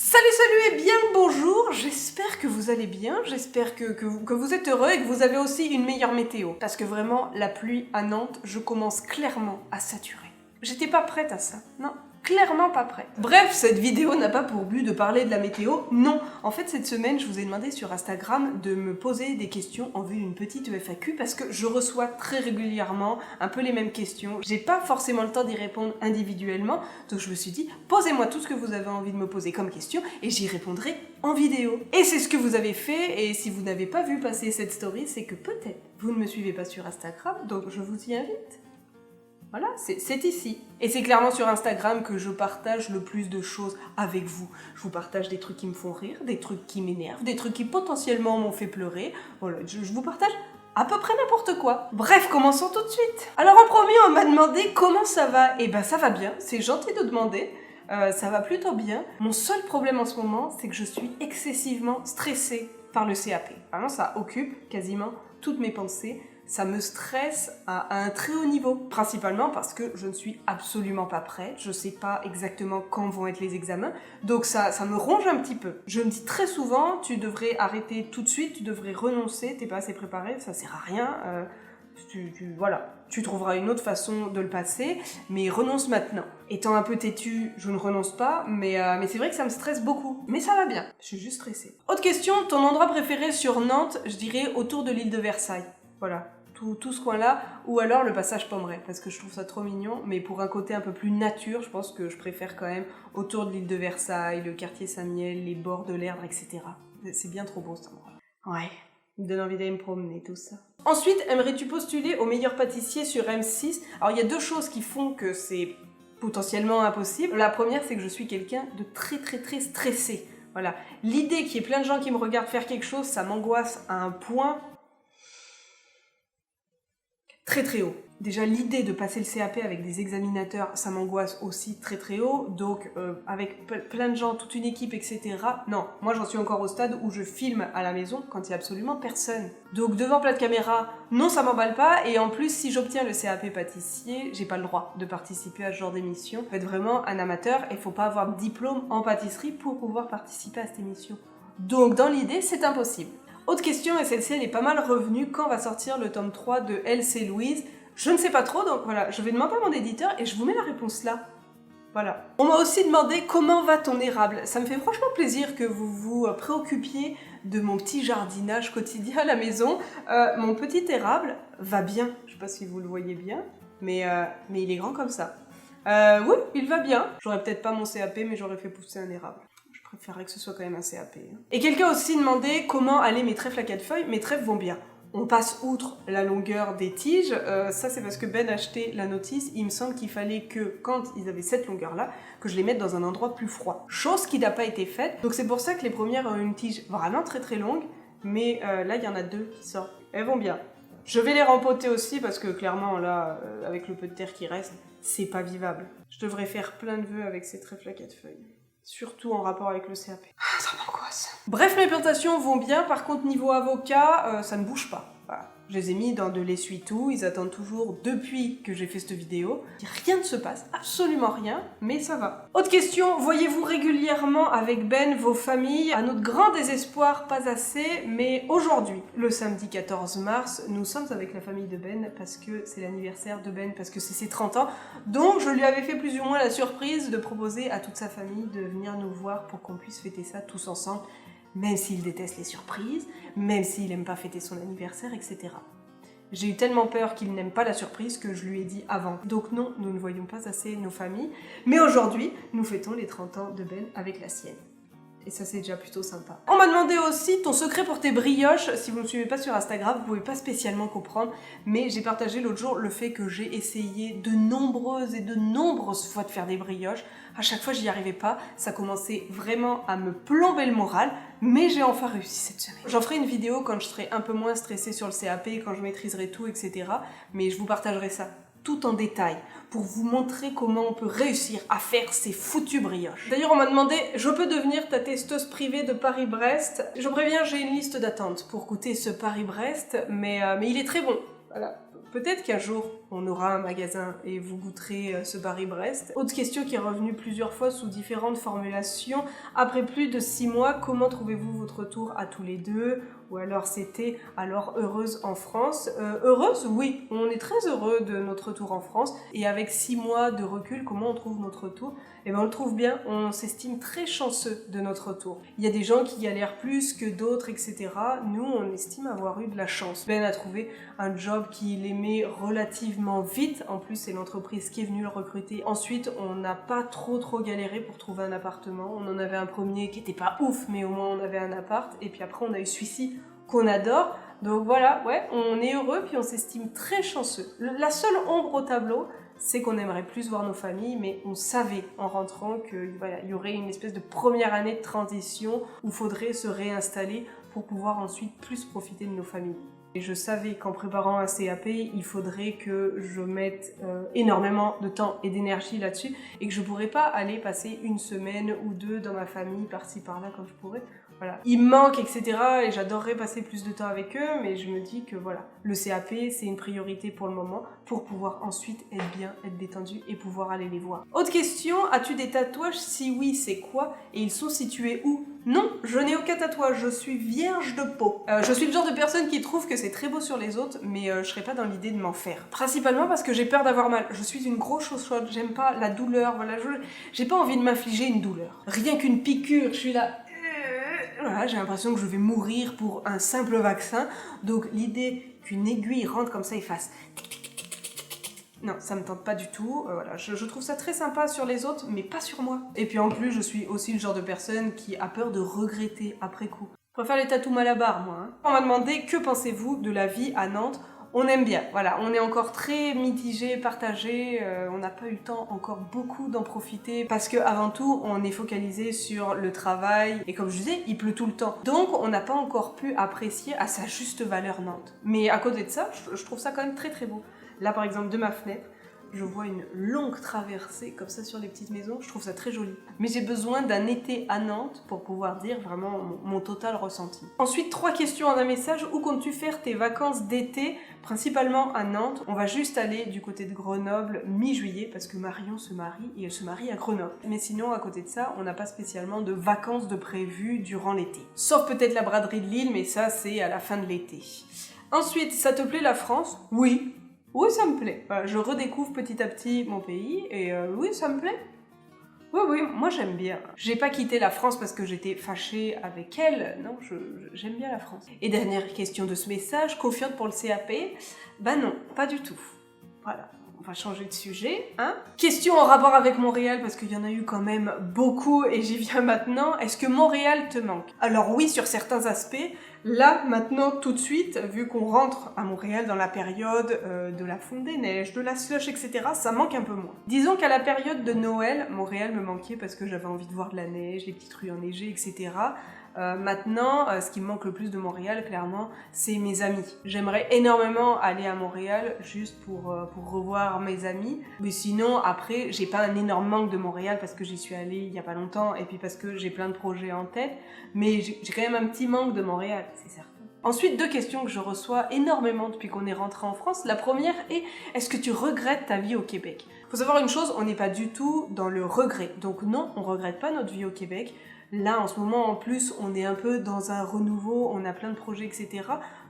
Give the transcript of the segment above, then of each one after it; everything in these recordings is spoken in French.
Salut et bien le bonjour, j'espère que vous allez bien, j'espère que vous êtes heureux et que vous avez aussi une meilleure météo. Parce que vraiment, la pluie à Nantes, je commence clairement à saturer. J'étais pas prête à ça, non, clairement pas prête. Bref, cette vidéo n'a pas pour but de parler de la météo, non. En fait, cette semaine, je vous ai demandé sur Instagram de me poser des questions en vue d'une petite FAQ parce que je reçois très régulièrement un peu les mêmes questions. J'ai pas forcément le temps d'y répondre individuellement, donc je me suis dit, posez-moi tout ce que vous avez envie de me poser comme question et j'y répondrai en vidéo. Et c'est ce que vous avez fait, et si vous n'avez pas vu passer cette story, c'est que peut-être vous ne me suivez pas sur Instagram, donc je vous y invite. Voilà, c'est ici. Et c'est clairement sur Instagram que je partage le plus de choses avec vous. Je vous partage des trucs qui me font rire, des trucs qui m'énervent, des trucs qui potentiellement m'ont fait pleurer. Voilà, je vous partage à peu près n'importe quoi. Bref, commençons tout de suite. Alors en premier, on m'a demandé comment ça va. Eh ben ça va bien, c'est gentil de demander. Ça va plutôt bien. Mon seul problème en ce moment, c'est que je suis excessivement stressée par le CAP. Vraiment, ça occupe quasiment toutes mes pensées. Ça me stresse à un très haut niveau, principalement parce que je ne suis absolument pas prête, je sais pas exactement quand vont être les examens, donc ça me ronge un petit peu. Je me dis très souvent, tu devrais arrêter tout de suite, tu devrais renoncer, t'es pas assez préparé, ça sert à rien, voilà. Tu trouveras une autre façon de le passer, mais renonce maintenant. Étant un peu têtue, je ne renonce pas, mais c'est vrai que ça me stresse beaucoup. Mais ça va bien, je suis juste stressée. Autre question, ton endroit préféré sur Nantes, je dirais autour de l'île de Versailles. Voilà. Tout ce coin-là, ou alors le passage Pommeraye, parce que je trouve ça trop mignon, mais pour un côté un peu plus nature, je pense que je préfère quand même autour de l'île de Versailles, le quartier Saint-Miel, les bords de l'Erdre, etc. C'est bien trop beau cet endroit. Ouais, il me donne envie d'aller me promener, tout ça. Ensuite, aimerais-tu postuler au meilleur pâtissier sur M6 ? Alors il y a deux choses qui font que c'est potentiellement impossible. La première, c'est que je suis quelqu'un de très stressé. Voilà, l'idée qu'il y ait plein de gens qui me regardent faire quelque chose, ça m'angoisse à un point très haut. Déjà, l'idée de passer le CAP avec des examinateurs, ça m'angoisse aussi très haut. Donc, avec plein de gens, toute une équipe, etc. Non, moi j'en suis encore au stade où je filme à la maison quand il n'y a absolument personne. Donc, devant plein de caméras, non, ça m'emballe pas. Et en plus, si j'obtiens le CAP pâtissier, j'ai pas le droit de participer à ce genre d'émission. Faut être vraiment un amateur et faut pas avoir de diplôme en pâtisserie pour pouvoir participer à cette émission. Donc, dans l'idée, c'est impossible. Autre question, et celle-ci elle est pas mal revenue, quand va sortir le tome 3 de Elle c'est Louise ? Je ne sais pas trop, donc voilà, je vais demander à mon éditeur et je vous mets la réponse là. Voilà. On m'a aussi demandé comment va ton érable. Ça me fait franchement plaisir que vous vous préoccupiez de mon petit jardinage quotidien à la maison. Mon petit érable va bien, je sais pas si vous le voyez bien, mais il est grand comme ça. Oui, il va bien. J'aurais peut-être pas mon CAP, mais j'aurais fait pousser un érable. Je préférerais que ce soit quand même un CAP. Et quelqu'un a aussi demandé comment allaient mes trèfles à 4 feuilles. Mes trèfles vont bien. On passe outre la longueur des tiges. Ça, c'est parce que Ben a acheté la notice. Il me semble qu'il fallait que, quand ils avaient cette longueur-là, que je les mette dans un endroit plus froid. Chose qui n'a pas été faite. Donc c'est pour ça que les premières ont une tige vraiment très longue. Mais là, il y en a deux qui sortent. Elles vont bien. Je vais les rempoter aussi parce que clairement, là, avec le peu de terre qui reste, c'est pas vivable. Je devrais faire plein de vœux avec ces trèfles à 4 feuilles. Surtout en rapport avec le CAP. Ça m'angoisse. Bref, mes plantations vont bien, par contre niveau avocat, ça ne bouge pas. Voilà. Je les ai mis dans de l'essuie-tout, ils attendent toujours depuis que j'ai fait cette vidéo. Rien ne se passe, absolument rien, mais ça va. Autre question, voyez-vous régulièrement avec Ben vos familles ? À notre grand désespoir, pas assez, mais aujourd'hui, le samedi 14 mars, nous sommes avec la famille de Ben parce que c'est l'anniversaire de Ben, parce que c'est ses 30 ans. Donc je lui avais fait plus ou moins la surprise de proposer à toute sa famille de venir nous voir pour qu'on puisse fêter ça tous ensemble. Même s'il déteste les surprises, même s'il aime pas fêter son anniversaire, etc. J'ai eu tellement peur qu'il n'aime pas la surprise que je lui ai dit avant. Donc non, nous ne voyons pas assez nos familles, mais aujourd'hui, nous fêtons les 30 ans de Ben avec la sienne. Et ça, c'est déjà plutôt sympa. On m'a demandé aussi ton secret pour tes brioches. Si vous ne me suivez pas sur Instagram, vous pouvez pas spécialement comprendre, mais j'ai partagé l'autre jour le fait que j'ai essayé de nombreuses fois de faire des brioches. À chaque fois, j'y arrivais pas. Ça commençait vraiment à me plomber le moral, mais j'ai enfin réussi cette semaine. J'en ferai une vidéo quand je serai un peu moins stressée sur le CAP, quand je maîtriserai tout, etc. Mais je vous partagerai ça tout en détail pour vous montrer comment on peut réussir à faire ces foutues brioches. D'ailleurs, on m'a demandé, je peux devenir ta testeuse privée de Paris-Brest ? Je préviens, j'ai une liste d'attente pour goûter ce Paris-Brest, mais il est très bon. Voilà. Peut-être qu'un jour, on aura un magasin et vous goûterez ce Paris-Brest. Autre question qui est revenue plusieurs fois sous différentes formulations. Après plus de 6 mois, comment trouvez-vous votre retour à tous les deux? Ou alors c'était alors heureuse en France. Heureuse, oui, on est très heureux de notre retour en France. Et avec 6 mois de recul, comment on trouve notre retour? Eh bien on le trouve bien, on s'estime très chanceux de notre retour. Il y a des gens qui galèrent plus que d'autres, etc. Nous, on estime avoir eu de la chance. Ben a trouvé un job qu'il aimait relativement vite. En plus, c'est l'entreprise qui est venue le recruter. Ensuite, on n'a pas trop galéré pour trouver un appartement. On en avait un premier qui était pas ouf, mais au moins on avait un appart. Et puis après, on a eu celui-ci qu'on adore. Donc voilà, ouais, on est heureux, puis on s'estime très chanceux. La seule ombre au tableau, c'est qu'on aimerait plus voir nos familles, mais on savait en rentrant qu'il y aurait une espèce de première année de transition où il faudrait se réinstaller pour pouvoir ensuite plus profiter de nos familles. Et je savais qu'en préparant un CAP, il faudrait que je mette énormément de temps et d'énergie là-dessus et que je pourrais pas aller passer une semaine ou deux dans ma famille, par-ci par-là comme je pourrais. Voilà. Il me manque, etc. et j'adorerais passer plus de temps avec eux, mais je me dis que voilà, le CAP, c'est une priorité pour le moment, pour pouvoir ensuite être bien, être détendu et pouvoir aller les voir. Autre question, as-tu des tatouages? Si oui, c'est quoi? Et ils sont situés où? Non, je n'ai aucun tatouage, je suis vierge de peau. Je suis le genre de personne qui trouve que c'est très beau sur les autres, mais je serais pas dans l'idée de m'en faire. Principalement parce que j'ai peur d'avoir mal. Je suis une grosse chaude, j'aime pas la douleur, voilà, j'ai pas envie de m'infliger une douleur. Rien qu'une piqûre, je suis là... Voilà, j'ai l'impression que je vais mourir pour un simple vaccin, donc l'idée qu'une aiguille rentre comme ça et fasse... Non, ça me tente pas du tout, voilà, je trouve ça très sympa sur les autres, mais pas sur moi. Et puis en plus, je suis aussi le genre de personne qui a peur de regretter après coup. Je préfère les tatous Malabar, moi. Hein. On m'a demandé, que pensez-vous de la vie à Nantes? On aime bien, voilà, on est encore très mitigé, partagé, on n'a pas eu le temps encore beaucoup d'en profiter parce que avant tout, on est focalisé sur le travail et comme je disais, il pleut tout le temps. Donc on n'a pas encore pu apprécier à sa juste valeur Nantes. Mais à côté de ça, je trouve ça quand même très beau. Là par exemple, de ma fenêtre, je vois une longue traversée comme ça sur les petites maisons, je trouve ça très joli. Mais j'ai besoin d'un été à Nantes pour pouvoir dire vraiment mon total ressenti. Ensuite, 3 questions en un message. Où comptes-tu faire tes vacances d'été? Principalement à Nantes. On va juste aller du côté de Grenoble mi-juillet parce que Marion se marie et elle se marie à Grenoble. Mais sinon, à côté de ça, on n'a pas spécialement de vacances de prévues durant l'été. Sauf peut-être la braderie de Lille, mais ça c'est à la fin de l'été. Ensuite, ça te plaît la France? Oui. Oui, ça me plaît. Voilà, je redécouvre petit à petit mon pays et oui, ça me plaît. Oui, moi j'aime bien. J'ai pas quitté la France parce que j'étais fâchée avec elle. Non, j'aime bien la France. Et dernière question de ce message, confiante pour le CAP? Bah non, pas du tout. Voilà. On va changer de sujet, hein. Question en rapport avec Montréal, parce qu'il y en a eu quand même beaucoup et j'y viens maintenant. Est-ce que Montréal te manque? Alors oui, sur certains aspects. Là, maintenant, tout de suite, vu qu'on rentre à Montréal dans la période de la fonte des neiges, de la slush, etc., ça manque un peu moins. Disons qu'à la période de Noël, Montréal me manquait parce que j'avais envie de voir de la neige, les petites rues enneigées, etc. Maintenant, ce qui me manque le plus de Montréal, clairement, c'est mes amis. J'aimerais énormément aller à Montréal juste pour revoir mes amis. Mais sinon, après, j'ai pas un énorme manque de Montréal parce que j'y suis allée il y a pas longtemps et puis parce que j'ai plein de projets en tête. Mais j'ai quand même un petit manque de Montréal, c'est certain. Ensuite, 2 questions que je reçois énormément depuis qu'on est rentré en France. La première est, est-ce que tu regrettes ta vie au Québec? Faut savoir une chose, on n'est pas du tout dans le regret. Donc non, on regrette pas notre vie au Québec. Là, en ce moment, en plus, on est un peu dans un renouveau, on a plein de projets, etc.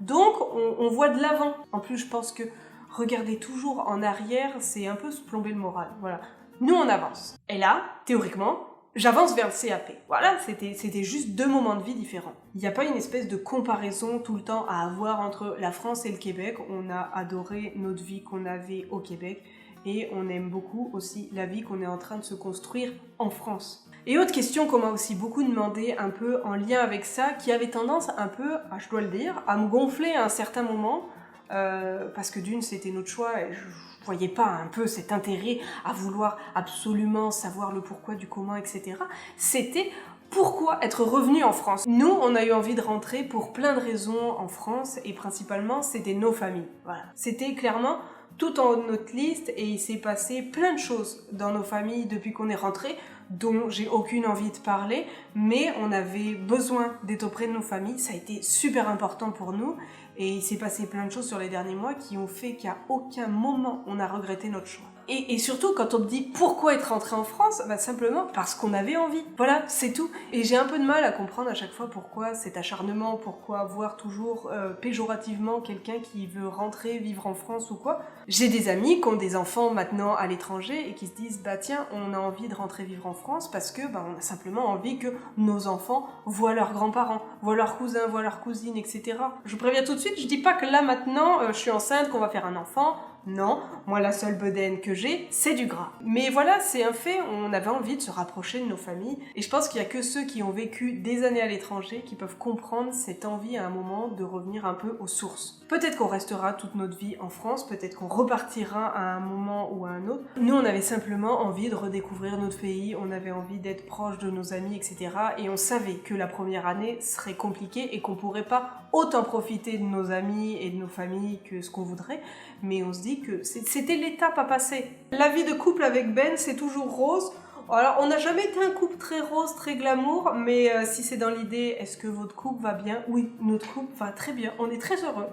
Donc, on voit de l'avant. En plus, je pense que regarder toujours en arrière, c'est un peu se plomber le moral. Voilà. Nous, on avance. Et là, théoriquement, j'avance vers le CAP. Voilà, c'était juste 2 moments de vie différents. Il n'y a pas une espèce de comparaison tout le temps à avoir entre la France et le Québec. On a adoré notre vie qu'on avait au Québec et on aime beaucoup aussi la vie qu'on est en train de se construire en France. Et autre question qu'on m'a aussi beaucoup demandé, un peu en lien avec ça, qui avait tendance un peu, je dois le dire, à me gonfler à un certain moment, parce que d'une, c'était notre choix, et je voyais pas un peu cet intérêt à vouloir absolument savoir le pourquoi du comment, etc. C'était pourquoi être revenu en France. Nous, on a eu envie de rentrer pour plein de raisons en France, et principalement, c'était nos familles. Voilà. C'était clairement tout en haut de notre liste, et il s'est passé plein de choses dans nos familles depuis qu'on est rentré, dont j'ai aucune envie de parler, mais on avait besoin d'être auprès de nos familles, ça a été super important pour nous, Et il s'est passé plein de choses sur les derniers mois qui ont fait qu'à aucun moment on a regretté notre choix. Et surtout, quand on me dit pourquoi être rentré en France, bah simplement parce qu'on avait envie. Voilà, c'est tout. Et j'ai un peu de mal à comprendre à chaque fois pourquoi cet acharnement, pourquoi voir toujours péjorativement quelqu'un qui veut rentrer, vivre en France ou quoi. J'ai des amis qui ont des enfants maintenant à l'étranger et qui se disent bah tiens, on a envie de rentrer vivre en France parce que bah on a simplement envie que nos enfants voient leurs grands-parents, voient leurs cousins, voient leurs cousines, etc. Je préviens tout de suite, je dis pas que là maintenant je suis enceinte, qu'on va faire un enfant. Non, moi la seule bedaine que j'ai, c'est du gras. Mais voilà, c'est un fait, on avait envie de se rapprocher de nos familles, et je pense qu'il y a que ceux qui ont vécu des années à l'étranger qui peuvent comprendre cette envie à un moment de revenir un peu aux sources. Peut-être qu'on restera toute notre vie en France, peut-être qu'on repartira à un moment ou à un autre. Nous, on avait simplement envie de redécouvrir notre pays, on avait envie d'être proche de nos amis, etc. Et on savait que la première année serait compliquée et qu'on pourrait pas autant profiter de nos amis et de nos familles que ce qu'on voudrait, mais on se dit que c'était l'étape à passer. La vie de couple avec Ben, c'est toujours rose. Alors, on n'a jamais été un couple très rose, très glamour, mais si c'est dans l'idée, est-ce que votre couple va bien? Oui, notre couple va très bien, on est très heureux.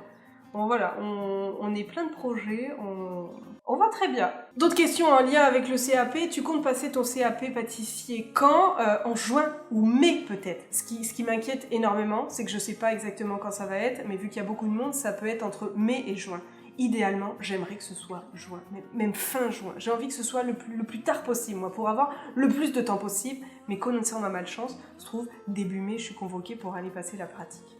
Bon voilà, on est plein de projets, on va très bien. D'autres questions en lien avec le CAP, tu comptes passer ton CAP pâtissier quand? En juin ou mai peut-être. Ce qui m'inquiète énormément, c'est que je sais pas exactement quand ça va être, mais vu qu'il y a beaucoup de monde, ça peut être entre mai et juin. Idéalement, j'aimerais que ce soit juin, même fin juin. J'ai envie que ce soit le plus tard possible, moi, pour avoir le plus de temps possible, mais connaissant ma malchance, je trouve, début mai, je suis convoquée pour aller passer la pratique.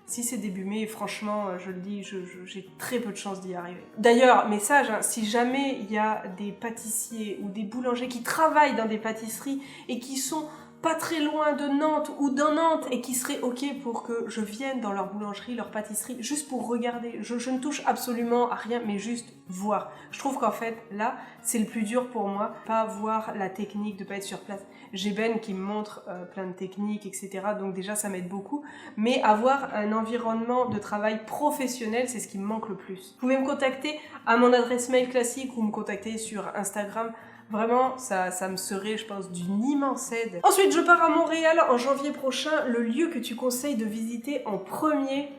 Si c'est début mai, franchement, je le dis, j'ai très peu de chances d'y arriver. D'ailleurs, message, hein, si jamais il y a des pâtissiers ou des boulangers qui travaillent dans des pâtisseries et qui sont pas très loin de Nantes ou dans Nantes et qui seraient ok pour que je vienne dans leur boulangerie, leur pâtisserie, juste pour regarder. Je ne touche absolument à rien, mais juste voir. Je trouve qu'en fait, là, c'est le plus dur pour moi, pas voir la technique, de pas être sur place. J'ai Ben qui me montre plein de techniques, etc. Donc déjà, ça m'aide beaucoup. Mais avoir un environnement de travail professionnel, c'est ce qui me manque le plus. Vous pouvez me contacter à mon adresse mail classique ou me contacter sur Instagram. Vraiment, ça me serait, je pense, d'une immense aide. Ensuite, je pars à Montréal en janvier prochain. Le lieu que tu conseilles de visiter en premier?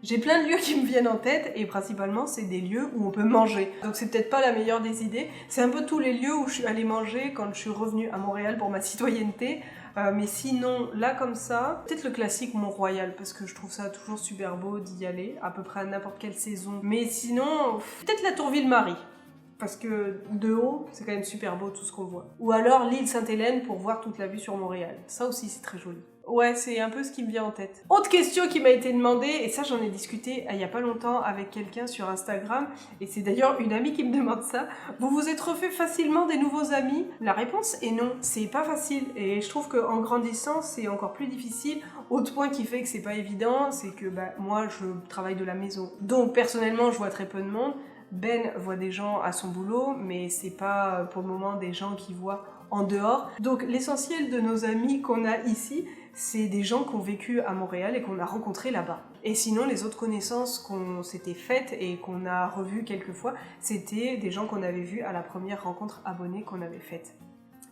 J'ai plein de lieux qui me viennent en tête et principalement c'est des lieux où on peut manger. Donc c'est peut-être pas la meilleure des idées. C'est un peu tous les lieux où je suis allée manger quand je suis revenue à Montréal pour ma citoyenneté. Mais sinon, là comme ça, peut-être le classique Mont-Royal parce que je trouve ça toujours super beau d'y aller, à peu près à n'importe quelle saison. Mais sinon, peut-être la Tour Ville-Marie. Parce que de haut, c'est quand même super beau tout ce qu'on voit. Ou alors l'île Sainte-Hélène pour voir toute la vue sur Montréal. Ça aussi c'est très joli. Ouais, c'est un peu ce qui me vient en tête. Autre question qui m'a été demandée, et ça j'en ai discuté il y a pas longtemps avec quelqu'un sur Instagram, et c'est d'ailleurs une amie qui me demande ça. Vous vous êtes refait facilement des nouveaux amis? La réponse est non, c'est pas facile. Et je trouve qu'en grandissant, c'est encore plus difficile. Autre point qui fait que c'est pas évident, c'est que moi je travaille de la maison. Donc personnellement, je vois très peu de monde. Ben voit des gens à son boulot, mais c'est pas pour le moment des gens qu'il voit en dehors. Donc l'essentiel de nos amis qu'on a ici, c'est des gens qui ont vécu à Montréal et qu'on a rencontrés là-bas. Et sinon, les autres connaissances qu'on s'était faites et qu'on a revues quelques fois, c'était des gens qu'on avait vus à la première rencontre abonnée qu'on avait faite.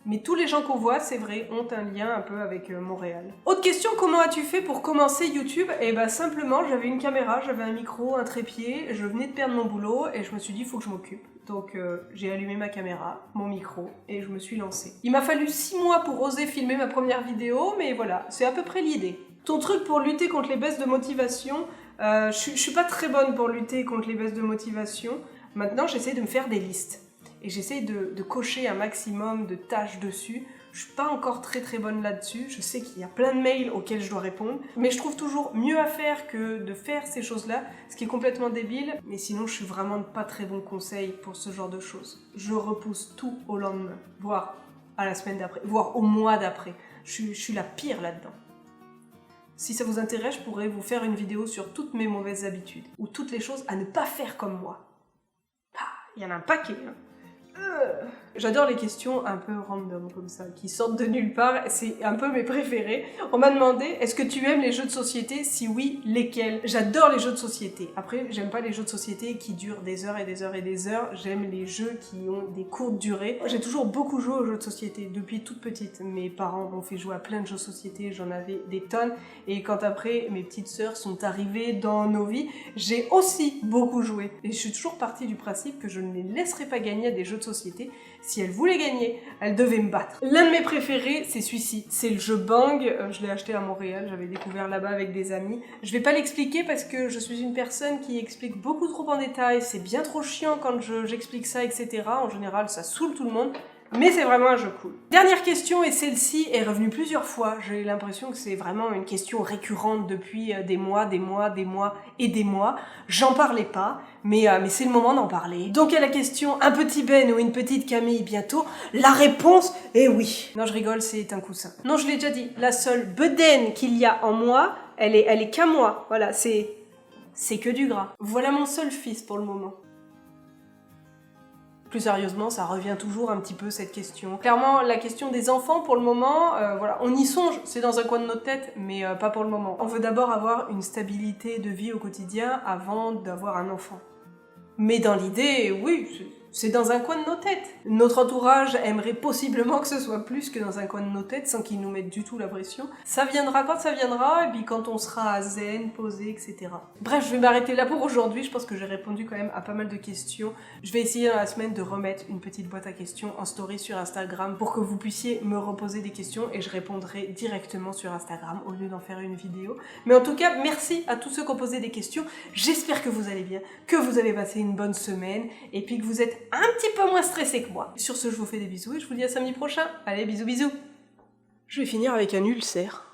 Mais tous les gens qu'on voit, c'est vrai, ont un lien un peu avec Montréal. Autre question, comment as-tu fait pour commencer YouTube? Eh ben simplement, j'avais une caméra, j'avais un micro, un trépied, je venais de perdre mon boulot et je me suis dit, il faut que je m'occupe. Donc j'ai allumé ma caméra, mon micro et je me suis lancée. Il m'a fallu 6 mois pour oser filmer ma première vidéo, mais voilà, c'est à peu près l'idée. Ton truc pour lutter contre les baisses de motivation, je suis pas très bonne pour lutter contre les baisses de motivation. Maintenant, j'essaie de me faire des listes. Et j'essaie de cocher un maximum de tâches dessus. Je suis pas encore très bonne là-dessus. Je sais qu'il y a plein de mails auxquels je dois répondre. Mais je trouve toujours mieux à faire que de faire ces choses-là, ce qui est complètement débile. Mais sinon, je suis vraiment pas très bon conseil pour ce genre de choses. Je repousse tout au lendemain, voire à la semaine d'après, voire au mois d'après. Je suis la pire là-dedans. Si ça vous intéresse, je pourrais vous faire une vidéo sur toutes mes mauvaises habitudes, ou toutes les choses à ne pas faire comme moi. Il y en a un paquet, hein. J'adore les questions un peu random comme ça, qui sortent de nulle part, c'est un peu mes préférés. On m'a demandé, est-ce que tu aimes les jeux de société? Si oui, lesquels? J'adore les jeux de société. Après, j'aime pas les jeux de société qui durent des heures et des heures et des heures, j'aime les jeux qui ont des courtes durées. J'ai toujours beaucoup joué aux jeux de société, depuis toute petite. Mes parents m'ont fait jouer à plein de jeux de société, j'en avais des tonnes, et quand après mes petites sœurs sont arrivées dans nos vies, j'ai aussi beaucoup joué. Et je suis toujours partie du principe que je ne les laisserais pas gagner à des jeux de société. Si elle voulait gagner, elle devait me battre. L'un de mes préférés, c'est celui-ci. C'est le jeu Bang. Je l'ai acheté à Montréal, j'avais découvert là-bas avec des amis. Je vais pas l'expliquer parce que je suis une personne qui explique beaucoup trop en détail. C'est bien trop chiant quand j'explique ça, etc. En général, ça saoule tout le monde. Mais c'est vraiment un jeu cool. Dernière question, et celle-ci est revenue plusieurs fois. J'ai l'impression que c'est vraiment une question récurrente depuis des mois et des mois. J'en parlais pas, mais c'est le moment d'en parler. Donc à la question, un petit Ben ou une petite Camille bientôt, la réponse est oui. Non, je rigole, c'est un coussin. Non, je l'ai déjà dit, la seule bedaine qu'il y a en moi, elle est qu'à moi. Voilà, c'est que du gras. Voilà mon seul fils pour le moment. Plus sérieusement, ça revient toujours un petit peu cette question. Clairement, la question des enfants, pour le moment, voilà, on y songe, c'est dans un coin de notre tête, mais pas pour le moment. On veut d'abord avoir une stabilité de vie au quotidien avant d'avoir un enfant. Mais dans l'idée, oui, c'est dans un coin de nos têtes. Notre entourage aimerait possiblement que ce soit plus que dans un coin de nos têtes, sans qu'ils nous mettent du tout la pression. Ça viendra quand ça viendra, et puis quand on sera zen, posé, etc. Bref, je vais m'arrêter là pour aujourd'hui. Je pense que j'ai répondu quand même à pas mal de questions. Je vais essayer dans la semaine de remettre une petite boîte à questions en story sur Instagram pour que vous puissiez me reposer des questions et je répondrai directement sur Instagram au lieu d'en faire une vidéo. Mais en tout cas, merci à tous ceux qui ont posé des questions. J'espère que vous allez bien, que vous avez passé une bonne semaine et puis que vous êtes un petit peu moins stressé que moi. Sur ce, je vous fais des bisous et je vous dis à samedi prochain. Allez, bisous bisous. Je vais finir avec un ulcère.